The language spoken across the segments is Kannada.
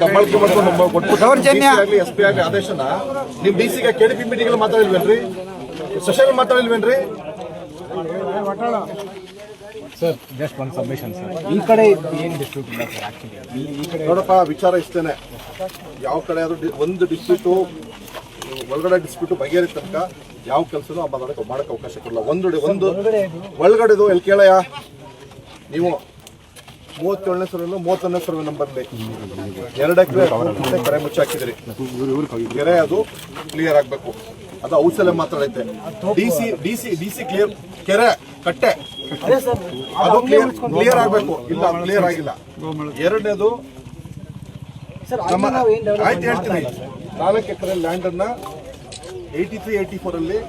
ದಬ್ಬಾಳಿಕೆ ಮಾಡ್ಕೊಂಡು ಕೊಟ್ಟು ಎಸ್ ಪಿ ಆಗಲಿ ಆದೇಶನ ನಿಮ್ ಡಿಸಿಗೆ ಕೆಡಿಪಿ ಮೀಟಿಂಗ್ ಮಾತಾಡಿಲ್ವೇನ್ರಿ, ಸೆಷನ್ ಮಾತಾಡಿಲ್ವೇನ್ರಿ? Sir just one submission sir, ಈ ಕಡೆ ಏನು ಡಿಸ್ಪ್ಯೂಟ್ ಇಲ್ಲ ಸರ್. ಆಕ್ಚುಲಿ ಈ ಕಡೆ ನೋಡಪ್ಪ, ವಿಚಾರ ಇಷ್ಟೇನೆ. ಯಾವ ಕಡೆ ಆದ್ರೂ ಒಂದು ಡಿಸ್ಪ್ಯೂಟು ಒಳಗಡೆ ಡಿಸ್ಪ್ಯೂಟು ಬಗೆಹರಿ ತನಕ ಯಾವ ಕೆಲಸನೂ ಮಾಡಕ್ಕೆ ಅವಕಾಶ ಕೊಡಲ್ಲ. ಒಂದು ಒಳಗಡೆದು ಎಲ್ಲಿ ಕೇಳಯ್ಯ, ನೀವು 37ನೇ ಸರ್ವೆ 31ನೇ ಸರ್ವೆ ನಂಬರ್ಲಿ 2 ಎಕರೆ ಕರೆ ಮುಚ್ಚಾಕಿದ್ರಿ. ಕೆರೆ ಅದು ಕ್ಲಿಯರ್ ಆಗ್ಬೇಕು. ಅದು ಔಷಧ ಮಾತಾಡೈತೆ. ಡಿಸಿ ಕ್ಲಿಯರ್, ಕೆರೆ ಕಟ್ಟೆ ಅದು ಕ್ಲಿಯರ್ ಆಗ್ಬೇಕು. ಇಲ್ಲ, ಕ್ಲಿಯರ್ ಆಗಿಲ್ಲ. ಎರಡನೇದು ಆಯ್ತು ಹೇಳ್ತೀನಿ, 4 ಎಕರೆ ಲ್ಯಾಂಡ್ ಅನ್ನ 83-84 ಅಲ್ಲಿ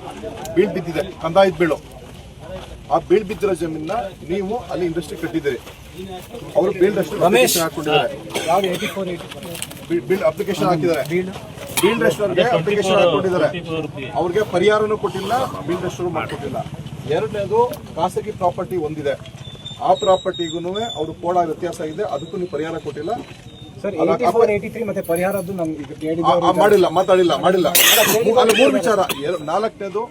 ಬೀಳ್ ಬಿದ್ದಿದೆ, ಕಂದಾಯದ ಬೀಳು. ಆ ಬೀಳ್ ಬಿದ್ದಿರೋ ಜಮೀನ ನೀವು ಅಲ್ಲಿ ಇಂಡಸ್ಟ್ರಿ ಕಟ್ಟಿದ್ದೀರಿ. ಅವರು ಬೀಲ್ಡ್ ಅಪ್ಲಿಕೇಶನ್ ಹಾಕೊಂಡಿದ್ದಾರೆ, ಬೀಲ್ಡ್ ಅಪ್ಲಿಕೇಶನ್ ಹಾಕಿದ್ದಾರೆ. ಬೀಲ್ಡ್ ರೆಸ್ಟೋರ್ಗೆ ಅಪ್ಲಿಕೇಶನ್ ಹಾಕೊಂಡಿದ್ದಾರೆ. ಅವ್ರಿಗೆ ಪರಿಹಾರನೂ ಕೊಟ್ಟಿಲ್ಲ, ಬೀಲ್ಡ್ ರೆಸ್ಟೋರ್ ಮಾಡಿಕೊಟ್ಟಿಲ್ಲ. ಎರಡನೇದು ಖಾಸಗಿ ಪ್ರಾಪರ್ಟಿ ಒಂದಿದೆ, ಆ ಪ್ರಾಪರ್ಟಿಗೂ ಅವ್ರು ಕೋಡ ವ್ಯತ್ಯಾಸ ಇದೆ, ಅದಕ್ಕೂ ನೀವು ಪರಿಹಾರ ಕೊಟ್ಟಿಲ್ಲ. ಮತ್ತೆ ಪರಿಹಾರದ್ದು ಮಾಡಿಲ್ಲ, ಮಾತಾಡಿಲ್ಲ, ಮಾಡಿಲ್ಲ. ಅಲ್ಲಿ 3 ವಿಚಾರ. 4ನೇದು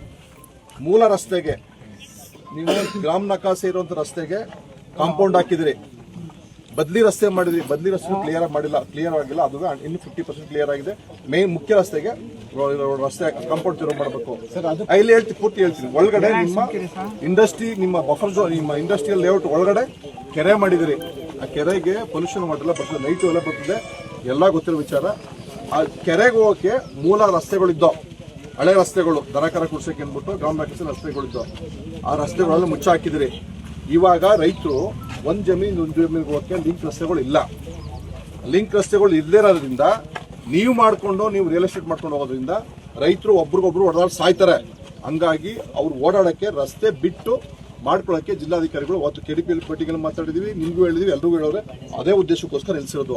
ಮೂಲ ರಸ್ತೆಗೆ ನೀವು ಗ್ರಾಮ ನಕಾಸೆ ಇರುವಂತ ರಸ್ತೆಗೆ ಕಾಂಪೌಂಡ್ ಹಾಕಿದ್ರಿ, ಬದ್ಲಿ ರಸ್ತೆ ಮಾಡಿದ್ರಿ. ಬದ್ಲಿ ರಸ್ತೆ ಕ್ಲಿಯರ್ ಆಗಿಲ್ಲ. ಅದು ಇನ್ನು 50% ಕ್ಲಿಯರ್ ಆಗಿದೆ. ಮೇನ್ ಮುಖ್ಯ ರಸ್ತೆಗೆ ರಸ್ತೆ ಕಾಂಪೌಂಡ್ ಶುರು ಮಾಡಬೇಕು. ಇಲ್ಲಿ ಪೂರ್ತಿ ಹೇಳ್ತೀನಿ. ಒಳಗಡೆ ನಿಮ್ಮ ಇಂಡಸ್ಟ್ರಿ, ನಿಮ್ಮ ಬಫರ್ ಝೋನ್, ನಿಮ್ಮ ಇಂಡಸ್ಟ್ರಿಯಲ್ ಲೇಔಟ್ ಒಳಗಡೆ ಕೆರೆ ಮಾಡಿದಿರಿ. ಆ ಕೆರೆಗೆ ಪೊಲ್ಯೂಷನ್ ವಾಟರ್ ಬರ್ತದೆ, ನೈಟ್ ಎಲ್ಲ ಬರ್ತದೆ, ಎಲ್ಲ ಗೊತ್ತಿರೋ ವಿಚಾರ. ಆ ಕೆರೆಗೆ ಹೋಗೋಕೆ ಮೂಲ ರಸ್ತೆಗಳಿದ್ದೋ, ಹಳೆ ರಸ್ತೆಗಳು, ದನಕರ ಕುಡ್ಸಕ್ಕೆ ಅಂದ್ಬಿಟ್ಟು ಗ್ರಾಮ ನಕಾಸೆ ರಸ್ತೆಗಳಿದ್ದೋ, ಆ ರಸ್ತೆಗಳೆಲ್ಲ ಮುಚ್ಚ ಹಾಕಿದಿರಿ. ಇವಾಗ ರೈತರು ಒಂದು ಜಮೀನಿಗೆ ಹೋಗೋಕ್ಕೆ ಲಿಂಕ್ ರಸ್ತೆಗಳು ಇಲ್ಲ. ಲಿಂಕ್ ರಸ್ತೆಗಳು ಇಲ್ಲದೇ ಇರೋದ್ರಿಂದ ನೀವು ರಿಯಲ್ ಎಸ್ಟೇಟ್ ಮಾಡ್ಕೊಂಡು ಹೋಗೋದ್ರಿಂದ ರೈತರು ಒಬ್ರಿಗೊಬ್ರು ಹೊಡೆದಾಡಿ ಸಾಯ್ತಾರೆ. ಹಂಗಾಗಿ ಅವ್ರು ಓಡಾಡಕ್ಕೆ ರಸ್ತೆ ಬಿಟ್ಟು ಮಾಡ್ಕೊಳ್ಳೋಕೆ ಜಿಲ್ಲಾಧಿಕಾರಿಗಳು ಅವತ್ತು ಕೆಡಿಪಿಎಲ್ ಪಟ್ಟಿಗಳು ಮಾತಾಡಿದೀವಿ, ನಿಮ್ಗೂ ಹೇಳಿದೀವಿ, ಎಲ್ರಿಗೂ ಹೇಳೋರೆ. ಅದೇ ಉದ್ದೇಶಕ್ಕೋಸ್ಕರ ನಿಲ್ಸಿರೋದು.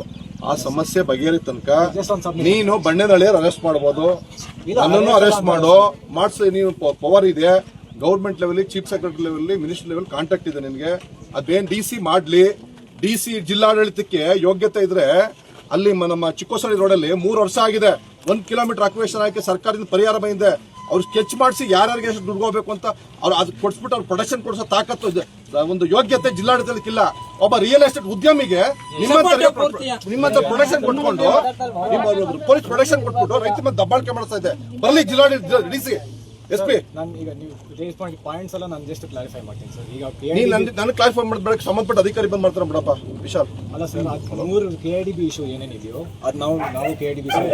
ಆ ಸಮಸ್ಯೆ ಬಗೆಹರಿ ತನಕ ನೀನು ಬಣ್ಣೆನಳ್ಳಿಯರ್ ಅರೆಸ್ಟ್ ಮಾಡ್ಬೋದು, ನನ್ನನ್ನು ಅರೆಸ್ಟ್ ಮಾಡಿಸಿ. ನೀವು ಪವರ್ ಇದೆ government level, chief secretary level, minister level contact ಇದೆ ನಿನಗೆ. ಅದೇನ್ ಡಿಸಿ ಮಾಡ್ಲಿ. ಡಿಸಿ ಜಿಲ್ಲಾಡಳಿತಕ್ಕೆ ಯೋಗ್ಯತೆ ಇದ್ರೆ ಅಲ್ಲಿ ನಮ್ಮ ಚಿಕ್ಕೋಸಳ್ಳಿ ರೋಡಲ್ಲಿ 3 ವರ್ಷ ಆಗಿದೆ. 1 ಕಿಲೋಮೀಟರ್ ಅಕ್ವೇಷನ್ ಹಾಕಿ ಸರ್ಕಾರದಿಂದ ಪರಿಹಾರ ಬಂದಿದೆ. ಅವ್ರು ಸ್ಕೆಚ್ ಮಾಡಿಸಿ ಯಾರ್ಯಾರಿಗೆ ಎಷ್ಟು ದುಡ್ಡು ಹೋಗ್ಬೇಕು ಅಂತ ಅವ್ರು ಅದು ಕೊಡ್ಸ್ಬಿಟ್ಟು ಅವ್ರು ಪ್ರೊಡಕ್ಷನ್ ಕೊಡಿಸೋ ತಾಕತ್ತು ಒಂದು ಯೋಗ್ಯತೆ ಜಿಲ್ಲಾಡಳಿತಕ್ಕಿಲ್ಲ. ಒಬ್ಬ ರಿಯಲ್ ಎಸ್ಟೇಟ್ ಉದ್ಯಮಿಗೆ ನಿಮ್ಮಂತ ಪ್ರೊಡಕ್ಷನ್ ಕೊಟ್ಕೊಂಡು ಪೊಲೀಸ್ ಪ್ರೊಡಕ್ಷನ್ ಕೊಟ್ಬಿಟ್ಟು ರೈತ ಮೇಲೆ ದಬ್ಬಾಳಿಕೆ ಮಾಡ್ತಾ ಇದೆ. ಬರಲಿ ಜಿಲ್ಲಾಡಳಿತ ಡಿಸಿ SP. ನಾನು ಈಗ ನೀವು ರೇಸ್ ಮಾಡಿ ಪಾಯಿಂಟ್ಸ್ ಎಲ್ಲ ನಾನು ಜಸ್ಟ್ ಕ್ಲಾರಿಫೈ ಮಾಡ್ತೀನಿ ಸರ್. ಈಗ ನಾನು ಕ್ಲಾರಿಫೈ ಮಾಡಬೇಕು, ಸಂಬಂಧಪಟ್ಟ ಅಧಿಕಾರಿ ಬಂದು ಮಾಡ್ತಾರೆ ಬಿಡಪ್ಪ ವಿಶಾಲ್. ಅಲ್ಲ ಸರ್, 3 KIDB ಇಶ್ಯೂ ಏನೇನಿದೆಯೋ ಅದು ನಾವು KIDB ಸರ್.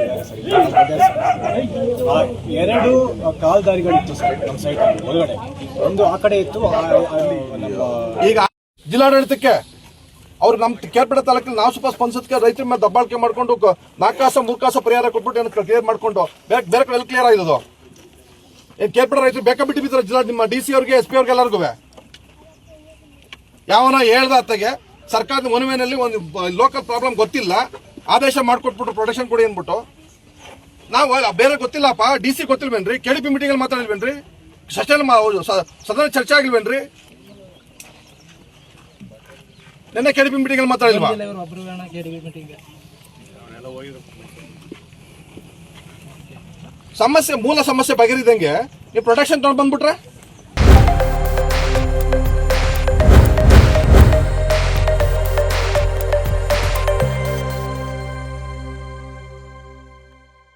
2 ಕಾಲ್ದಾರಿಗಳಿತ್ತು ಸರ್ ನಮ್ಮ ಸೈಟ್ ಒಳಗಡೆ, ಒಂದು ಆ ಕಡೆ ಇತ್ತು. ಈಗ ಜಿಲ್ಲಾಡಳಿತಕ್ಕೆ ಅವ್ರು ನಮ್ಮ ಕೇರ್ಪೇಟೆ ತಾಲೂಕಲ್ಲಿ ನಾವು ಸ್ವಲ್ಪ ಸ್ಪಂದಿಸೋದಕ್ಕೆ ರೈತರ ಮೇಲೆ ದಬ್ಬಾಳಿಕೆ ಮಾಡ್ಕೊಂಡು 4 ಕಾಸ 3 ಕಾಸ ಪರಿಹಾರ ಕೊಟ್ಬಿಟ್ಟು ಕ್ಲಿಯರ್ ಮಾಡ್ಕೊಂಡು ಬೇರೆ ಕಡೆ ಎಲ್ಲಿ ಕ್ಲಿಯರ್ ಆಗಿದ್ದು? ಏನ್ ಕೇರ್ಪೇಟೆ ರೈತರು ಬೇಕಾ ಬಿಟ್ಟು ಬಿದ್ದರೆ ಜಿಲ್ಲಾ ನಿಮ್ಮ DC ಅವ್ರಿಗೆ SP ಅವ್ರಿಗೆ ಎಲ್ಲರಿಗೂ ಯಾವನ ಹೇಳ್ದ ಅತ್ತಗೆ ಸರ್ಕಾರದ ಮನವಿನಲ್ಲಿ ಒಂದು ಲೋಕಲ್ ಪ್ರಾಬ್ಲಮ್ ಗೊತ್ತಿಲ್ಲ, ಆದೇಶ ಮಾಡ್ಕೊಟ್ಬಿಟ್ಟು ಪ್ರೊಟೆಕ್ಷನ್ ಕೊಡಿ ಅಂದ್ಬಿಟ್ಟು ನಾವು ಬೇರೆ ಗೊತ್ತಿಲ್ಲಪ್ಪ. DC ಗೊತ್ತಿಲ್ವೇನ್ರಿ? KDP ಮೀಟಿಂಗ್ ಅಲ್ಲಿ ಮಾತಾಡಿಲ್ವೇನ್ರಿ? ಸದನ ಚರ್ಚೆ ಆಗಿಲ್ವೇನ್ರಿ? ನಿನ್ನೆ KDP ಮೀಟಿಂಗ್ ಅಲ್ಲಿ ಮಾತಾಡಿಲ್ವಾ? ಮೂಲ ಸಮಸ್ಯೆ ಬಗೆಹರಿದಂಗೆ ನೀವು ಪ್ರೊಟೆಕ್ಷನ್ ತಗೊಂಡು ಬಂದ್ಬಿಟ್ರೆ